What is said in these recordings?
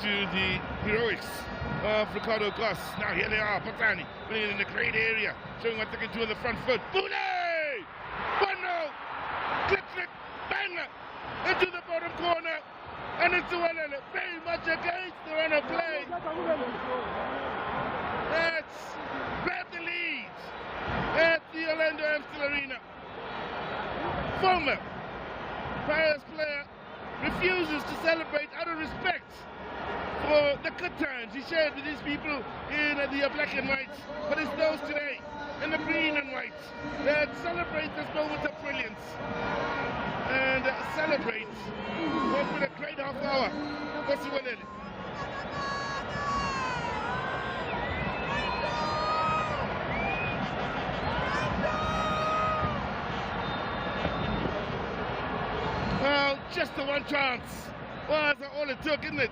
to the heroics of Ricardo Goss. Now here they are, Patani, putting it in the great area, showing what they can do on the front foot. Pule! 1-0! Clip, banger! Into the bottom corner. And it's Siwelele, very much against the run of play. That's grabbed the lead at the Orlando Amstel Arena. Former Pirates player refuses to celebrate out of respect for the good times he shared with these people in the black and white, but it's those today in the green and white that celebrate this moment of brilliance and celebrate what's been a great half hour for Siwelele. Well, just the one chance was all it took, isn't it?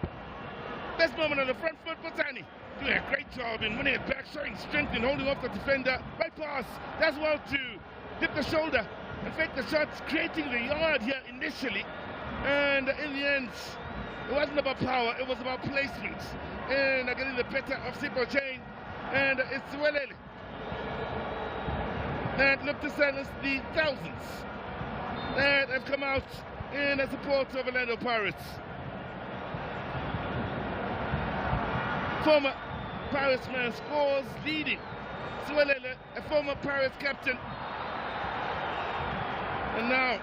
Best moment on the front foot, Patani doing a great job in winning it back, showing strength in holding off the defender. Right pass, that's well to hit the shoulder and fake the shots, creating the yard here initially. And in the end, it wasn't about power, it was about placement. And getting the better of Sipo Chain. And it's Siwelele that look to silence the thousands that have come out in support of Orlando Pirates. Former Pirates man scores, leading Siwelele, a former Pirates captain. And now